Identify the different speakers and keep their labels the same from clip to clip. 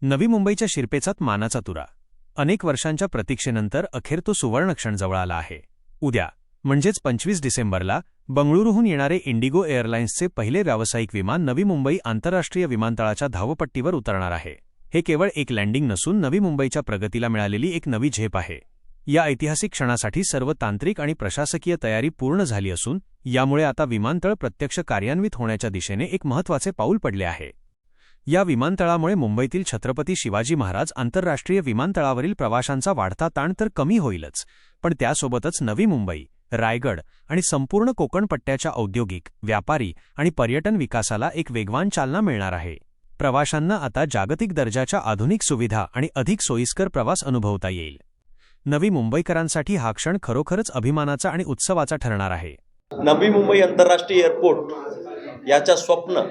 Speaker 1: नवी मुंबईच्या शिरपेचात मानाचा तुरा. अनेक वर्षांच्या प्रतीक्षेनंतर अखेर तो सुवर्णक्षण जवळ आला आहे. उद्या म्हणजेच 25 डिसेंबरला बंगळुरूहून येणारे इंडिगो एअरलाइन्सचे पहिले व्यावसायिक विमान नवी मुंबई आंतरराष्ट्रीय विमानतळाच्या धावपट्टीवर उतरणार आहे. हे केवळ एक लँडिंग नसून नवी मुंबईच्या प्रगतीला मिळालेली एक नवी झेप आहे. या ऐतिहासिक क्षणासाठी सर्व तांत्रिक आणि प्रशासकीय तयारी पूर्ण झाली असून यामुळे आता विमानतळ प्रत्यक्ष कार्यान्वित होण्याच्या दिशेने एक महत्त्वाचे पाऊल पडले आहे. या विमानतळामुळे मुंबईतील छत्रपती शिवाजी महाराज आंतरराष्ट्रीय विमानतळावरील प्रवाशांचा वाढता ताण तर कमी होईलच, पण त्यासोबतच नवी मुंबई, रायगड आणि संपूर्ण कोकण पट्ट्याच्या औद्योगिक, व्यापारी आणि पर्यटन विकासाला एक वेगवान चालना मिळणार आहे. प्रवाशांना आता जागतिक दर्जाच्या आधुनिक सुविधा आणि अधिक सोयीस्कर प्रवास अनुभवता येईल. नवी मुंबईकरांसाठी हा क्षण खरोखरच अभिमानाचा आणि उत्सवाचा ठरणार आहे.
Speaker 2: नवी मुंबई आंतरराष्ट्रीय एअरपोर्ट याचं स्वप्न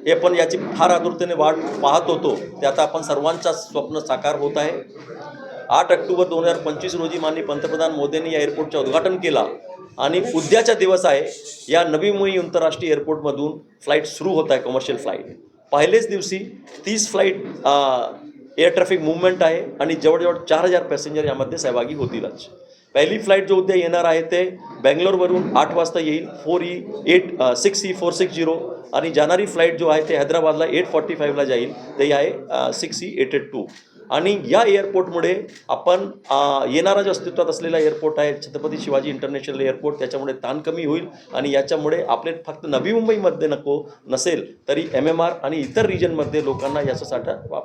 Speaker 2: हे पण याची फार आतुरतेने वाट पाहत होतो, ते आता आपण सर्वांचं स्वप्न साकार होत आहे. 8 ऑक्टोबर 2025 रोजी माननीय पंतप्रधान मोदींनी या एअरपोर्टचं उद्घाटन केला आणि उद्याचा दिवस आहे. या नवी मुंबई आंतरराष्ट्रीय एअरपोर्टमधून फ्लाईट सुरू होत आहे, कमर्शियल फ्लाईट. पहिलेच दिवशी 30 फ्लाईट एअर ट्रॅफिक मूवमेंट आहे आणि जवळजवळ 4000 पॅसेंजर यामध्ये सहभागी होतीलच. पहिली फ्लाईट जो उद्या येणार आहे ते बेंगलोरवरून 8 वाजता येईल, 6E460, आणि जाणारी फ्लाईट जो आहे ते हैदराबादला 8:45ला जाईल, ते आहे 6E882. आणि या एअरपोर्टमुळे आपण येणारा जो अस्तित्वात असलेला एअरपोर्ट आहे छत्रपती शिवाजी इंटरनॅशनल एअरपोर्ट, त्याच्यामुळे ताण कमी होईल आणि याच्यामुळे आपले फक्त नवी मुंबईमध्ये नसेल तरी MMR आणि इतर रिजनमध्ये लोकांना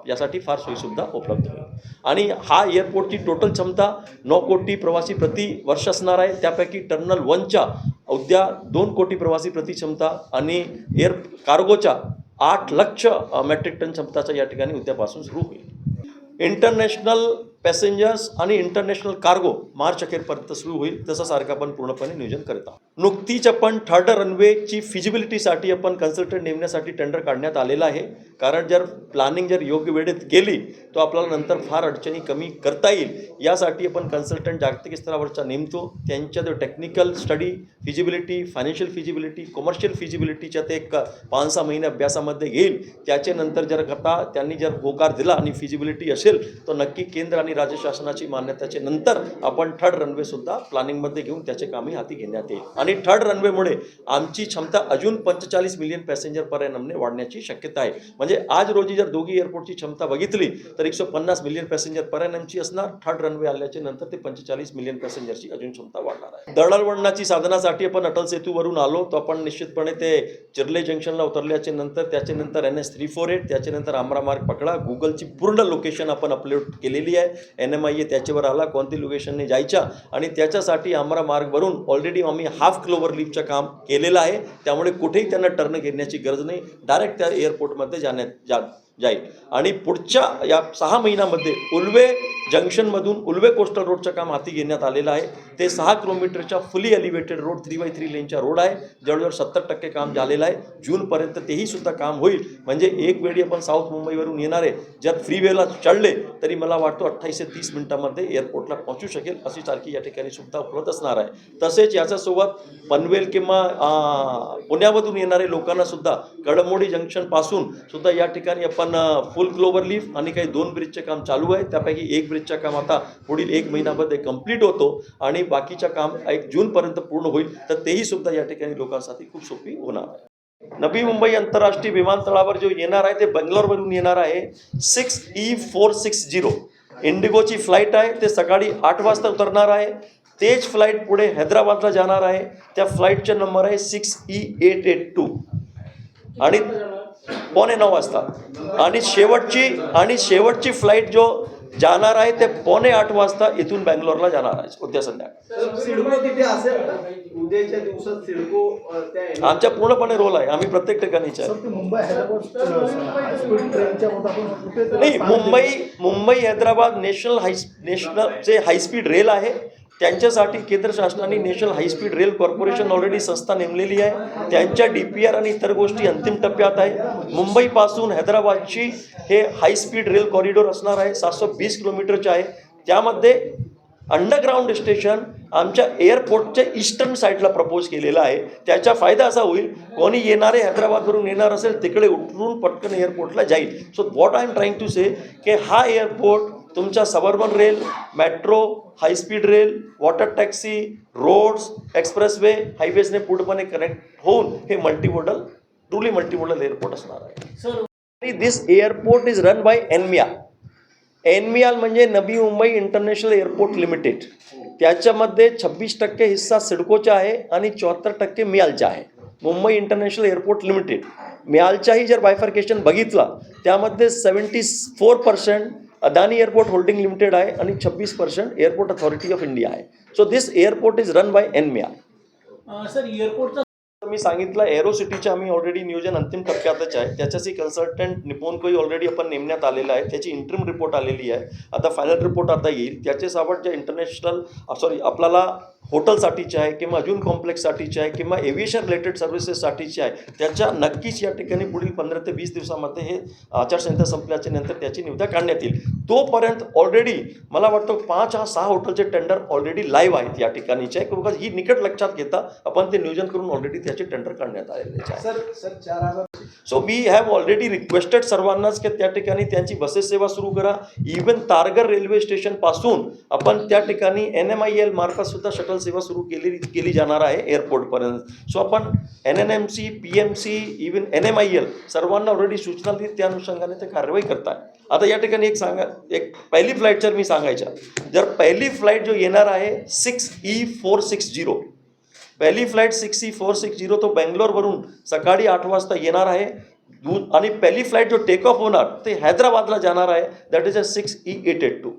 Speaker 2: यासाठी फार सोयीसुविधा उपलब्ध होईल. आणि हा एअरपोर्टची टोटल क्षमता 9 कोटी प्रवासी प्रति वर्ष असणार आहे. त्यापैकी टर्मिनल 1च्या उद्या 2 कोटी प्रवासी प्रति क्षमता आणि एअर कार्गोच्या 8 लाख मेट्रिक टन क्षमताचा या ठिकाणी उद्यापासून सुरू होईल. इंटरनॅशनल पॅसेंजर्स आणि इंटरनॅशनल कार्गो मार्च अखेरपर्यंत सुरू होईल, तसं सारखं आपण पूर्णपणे नियोजन करत आहोत. नुकतीच आपण थर्ड रनवेची फिजिबिलिटीसाठी आपण कन्सल्टंट नेमण्यासाठी टेंडर काढण्यात आलेलं आहे. कारण जर प्लॅनिंग योग्य वेळेत केली तर आपल्याला नंतर फार अडचणी कमी करता येईल. यासाठी आपण कन्सल्टंट जागतिक स्तरावरचा नेमतो. त्यांच्या जो technical study, feasibility, financial feasibility, commercial फिजिबिलिटीच्या ते 5-6 महिने अभ्यासामध्ये घेईल. त्याच्यानंतर जर त्यांनी होकार दिला आणि फिजिबिलिटी असेल तर नक्की केंद्र आणि राज्य शासनाची मान्यतेच्या नंतर आपण थर्ड रनवे सुद्धा प्लॅनिंगमध्ये घेऊन त्याचे कामे हाती घेण्यात येईल. आणि थर्ड रनवेमुळे आमची क्षमता अजून 45 मिलियन पॅसेंजर पर एनमने वाढण्याची शक्यता आहे. म्हणजे आज रोजी जर दोघी एअरपोर्टची क्षमता बघितली तर 150 मिलियन पॅसेंजर पर एनमची असणार. थर्ड रनवे आल्याच्या नंतर ते 45 मिलियन पॅसेंजरची अजून क्षमता वाढणार आहे. दळणवळणाची साधनासाठी आपण अटल सेतूवरून आलो तर आपण निश्चितपणे ते चिर्ले जंक्शनला उतरल्याच्या नंतर त्याच्यानंतर NH348, त्याच्यानंतर आमरा मार्ग पकडा. गुगलची पूर्ण लोकेशन आपण अपलोड केलेली आहे. NMIA त्याच्यावर आला कोणती लोकेशनने जायच्या आणि त्याच्यासाठी आमरा मार्गवरून ऑलरेडी आम्ही हाफ क्लोवर लिफ्टचं काम केलेलं आहे. त्यामुळे कुठेही त्यांना टर्न घेण्याची गरज नाही, डायरेक्ट त्या एअरपोर्टमध्ये जाईल. आणि पुढच्या या 6 महिन्यामध्ये उल्वे जंक्शनमधून उल्वे कोस्टल रोडचं काम हाती घेण्यात आलेलं आहे. ते 6 किलोमीटरच्या फुली एलिव्हेटेड रोड 3x3 लेनच्या रोड आहे. जवळजवळ 70% काम झालेलं आहे. जूनपर्यंत तेही सुद्धा काम होईल. म्हणजे एक वेळी आपण साऊथ मुंबईवरून येणारे जर फ्रीवेला चढले तरी मला वाटतं 28 ते 30 मिनिटांमध्ये एअरपोर्टला पोहोचू शकेल अशी सारखी या ठिकाणी सुविधा उपलब्ध असणार आहे. तसेच याच्यासोबत पनवेल किंवा पुण्यामधून येणारे लोकांना सुद्धा कळमोडी जंक्शनपासून सुद्धा या ठिकाणी आपण फुल क्लोवर लिफ्ट आणि काही 2 ब्रिजचे काम चालू आहे. त्यापैकी 1 ब्रिजचं काम आता पुढील 1 महिन्यामध्ये कंप्लीट होतो आणि बाकीचं काम 1 जूनपर्यंत पूर्ण होईल. तर तेही सुद्धा या ठिकाणी लोकांसाठी खूप सोपी होणार आहे. नवी मुंबई आंतरराष्ट्रीय विमानतळावर जो येणार आहे ते बेंगलोरवरून येणार आहे. 6E460 इंडिगोची फ्लाईट आहे. ते सकाळी 8 वाजता उतरणार आहे. तेच फ्लाईट पुढे हैदराबादला जाणार आहे. त्या फ्लाईटचा नंबर आहे 6E882 आणि 8:45 वाजता. आणि शेवटची फ्लाईट जो जाणार आहे ते 7:45 वाजता इथून बेंगलोरला जाणार आहे उद्या संध्याकाळी. आमच्या पूर्णपणे रोल आहे. आम्ही प्रत्येक ठिकाणीच आहे. नाही, मुंबई हैदराबाद नॅशनलचे हायस्पीड रेल आहे. त्यांच्यासाठी केंद्र शासनाने national high speed rail corporation already संस्था नेमलेली आहे. त्यांच्या DPR आणि इतर गोष्टी अंतिम टप्प्यात आहे. मुंबईपासून हैदराबादची हे हायस्पीड रेल कॉरिडॉर असणार आहे. 720 किलोमीटरचे आहे. त्यामध्ये अंडरग्राऊंड स्टेशन आमच्या एअरपोर्टच्या ईस्टर्न साईडला प्रपोज केलेलं आहे. त्याचा फायदा असा होईल, कोणी येणारे हैदराबादवरून येणार असेल तिकडे उतरून पटकन एअरपोर्टला जाईल. So what I am trying to say की हा एअरपोर्ट तुमच्या suburban rail, metro, high speed rail, water taxi, roads, expressway, हायवेजने पूर्णपणे कनेक्ट होऊन हे मल्टीमोडल, ट्रूली मल्टीमोडल एअरपोर्ट असणार आहे. दिस एअरपोर्ट इज रन बाय एनमियाल. एनमियाल म्हणजे Navi Mumbai international airport limited. त्याच्यामध्ये 26% हिस्सा सिडकोचा आहे आणि 74% मियालचा आहे. Mumbai international airport limited. मियालचाही जर बायफर्केशन बघितला त्यामध्ये 74% अदानी एअरपोर्ट होल्डिंग लिमिटेड आहे आणि 26% एअरपोर्ट अथॉरिटी ऑफ इंडिया आहे. So this airport is run by एनमियाल.
Speaker 3: सर एअरपोर्टचा
Speaker 2: मी सांगितलं एरोसिटीच्या आम्ही ऑलरेडी नियोजन अंतिम टप्प्यातच आहे. त्याच्याशी कन्सल्टंट निपुणकोही ऑलरेडी आपण नेमण्यात आलेला आहे. त्याची इंटरिम रिपोर्ट आलेली आहे. आता फायनल रिपोर्ट आता येईल. त्याचे सावट जे इंटरनॅशनल आपल्याला हॉटेलसाठीचे आहे किंवा अजून कॉम्प्लेक्ससाठीचे आहे किंवा एव्हिएशन रिलेटेड सर्व्हिसेससाठीचे आहे, त्याच्या नक्कीच या ठिकाणी पुढील 15 ते 20 दिवसामध्ये हे आचारसंहिता संपल्याच्या नंतर त्याची निविदा काढण्यात येईल. तोपर्यंत ऑलरेडी मला वाटतं 5-6 हॉटेलचे टेंडर ऑलरेडी लाईव्ह आहेत या ठिकाणीचे आहे. बिकॉज ही निकट लक्षात घेता आपण ते नियोजन करून ऑलरेडी त्याचे टेंडर काढण्यात आलेले आहे.
Speaker 3: Sir 4000.
Speaker 2: So we have already requested सर्वांनाच की त्या ठिकाणी त्यांची बसेस सेवा सुरू करा. इवन तारघर रेल्वे स्टेशनपासून आपण त्या ठिकाणी NMIL मार्फत सुद्धा शटल सेवा सुरू केली जाणार आहे एअरपोर्टपर्यंत. सो आपण NNMC, PMC, इवन NMIL सर्वांना ऑलरेडी सूचना दिली. त्या अनुषंगाने ते कारवाई करताय. आता या ठिकाणी एक पहिली फ्लाईट जर मी सांगायच्या, जर पहिली फ्लाईट जो येणार आहे 6E460, पहिली फ्लाईट 6E460 तो बेंगलोरवरून सकाळी 8 वाजता येणार आहे. आणि पहिली फ्लाईट जो टेक ऑफ होणार ते हैदराबादला जाणार आहे. That is a 6E882.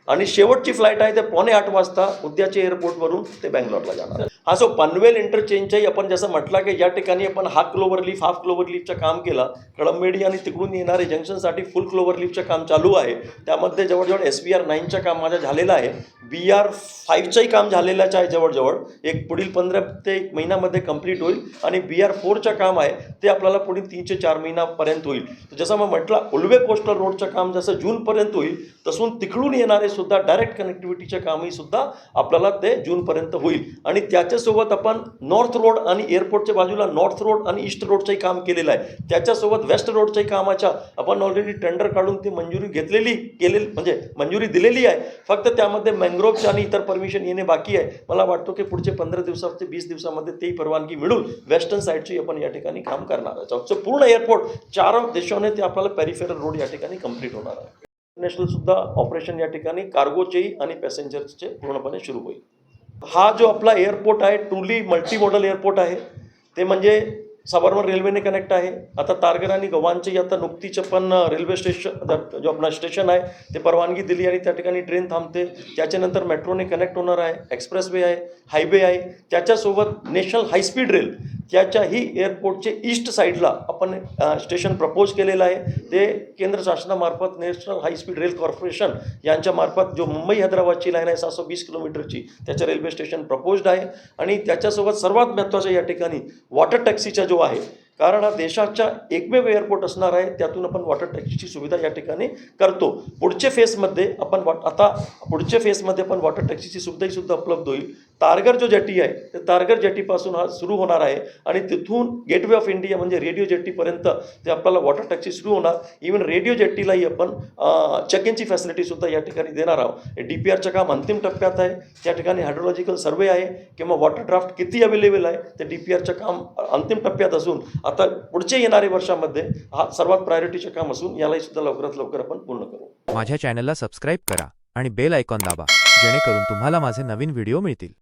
Speaker 2: आणि शेवटची फ्लाईट आहे ते 7:45 वाजता उद्याच्या एअरपोर्टवरून ते बेंगलोरला जाणार. हा सो पनवेल इंटरचेंजच्याही आपण जसं म्हटलं की या ठिकाणी आपण हाफ क्लोव्हरलीफचं काम केलं. कळंबेडी आणि तिकडून येणारे जंक्शनसाठी फुल क्लोव्हरलीफचं काम चालू आहे. त्यामध्ये जवळजवळ SVR 9चं काम माझं झालेलं आहे. BR 5चंही काम झालेलंच आहे. जवळजवळ एक पुढील 15 ते 1 महिन्यामध्ये कंप्लीट होईल. आणि BR 4चं काम आहे ते आपल्याला पुढील 3 ते 4 महिन्यापर्यंत होईल. जसं मग म्हटलं उल्वे कोस्टल रोडचं काम जसं जूनपर्यंत होईल, तसून तिकडून येणारे सुद्धा डायरेक्ट कनेक्टिव्हिटीचे कामही सुद्धा आपल्याला ते जूनपर्यंत होईल. आणि त्याच्यासोबत आपण नॉर्थ रोड आणि एअरपोर्टच्या बाजूला नॉर्थ रोड आणि ईस्ट रोडचंही काम केलेलं आहे. त्याच्यासोबत वेस्ट रोडच्याही कामाच्या आपण ऑलरेडी टेंडर काढून ती मंजुरी दिलेली आहे. फक्त त्यामध्ये मॅंग्रोव्हच्या आणि इतर परमिशन येणे बाकी आहे. मला वाटतं की पुढचे 15 दिवसात ते 20 दिवसामध्ये तेही परवानगी मिळून वेस्टर्न साईडची आपण या ठिकाणी काम करणार आहोत. पूर्ण एअरपोर्ट 4 देशाने ते आपल्याला पेरिफेरल रोड या ठिकाणी कंप्लीट होणार आहे. इंटरनॅशनल सुद्धा ऑपरेशन या ठिकाणी कार्गोचेही आणि पॅसेंजर्सचे पूर्णपणे सुरू होईल. हा जो आपला एअरपोर्ट आहे ट्रूली मल्टीमॉडल एअरपोर्ट आहे. ते म्हणजे सबर्बन रेल्वेने कनेक्ट आहे. आता तारघर आणि गव्हाणची आता नुकतीच पण रेल्वे स्टेशन जो आपला स्टेशन आहे ते परवानगी दिली आणि त्या ठिकाणी ट्रेन थांबते. त्याच्यानंतर मेट्रोने कनेक्ट होणार आहे. एक्सप्रेसवे आहे, हायवे आहे. त्याच्यासोबत नॅशनल हायस्पीड रेल त्याच्याही एअरपोर्टचे ईस्ट साईडला आपण स्टेशन प्रपोज केलेलं आहे. ते केंद्र शासनामार्फत नॅशनल हायस्पीड रेल कॉर्पोरेशन यांच्या मार्फत जो मुंबई हैदराबादची लाईन आहे 720 किलोमीटरची त्याचं रेल्वे स्टेशन प्रपोज्ड आहे. आणि त्याच्यासोबत सर्वात महत्त्वाचं या ठिकाणी वॉटर टॅक्सीचा जो आहे, कारण हा देशाच्या एकमेव एअरपोर्ट असणार आहे, त्यातून आपण वॉटर टॅक्सीची सुविधा या ठिकाणी करतो. पुढच्या फेजमध्ये आपण वॉटर टॅक्सीची सुविधा उपलब्ध होईल. तारघर जो जेटी आहे ते तारघर जेटीपासून हा सुरू होणार आहे आणि तिथून गेटवे ऑफ इंडिया म्हणजे रेडिओ जेटीपर्यंत ते आपल्याला वॉटर टॅक्सी सुरू होणार. इव्हन रेडिओ जेटीलाही आपण चेक इनची फॅसिलिटीसुद्धा या ठिकाणी देणार आहोत. DPRचं काम अंतिम टप्प्यात आहे. त्या ठिकाणी हायड्रोलॉजिकल सर्वे आहे किंवा वॉटर ड्राफ्ट किती अवेलेबल आहे ते DPRचं काम अंतिम टप्प्यात असून आता पुढचे येणाऱ्या वर्षामध्ये हा सर्वात प्रायोरिटीचं काम असून यालाही सुद्धा लवकरात लवकर आपण पूर्ण करू.
Speaker 4: माझ्या चॅनलला सबस्क्राईब करा आणि बेल आयकॉन दाबा, जेणेकरून तुम्हाला माझे नवीन व्हिडिओ मिळतील.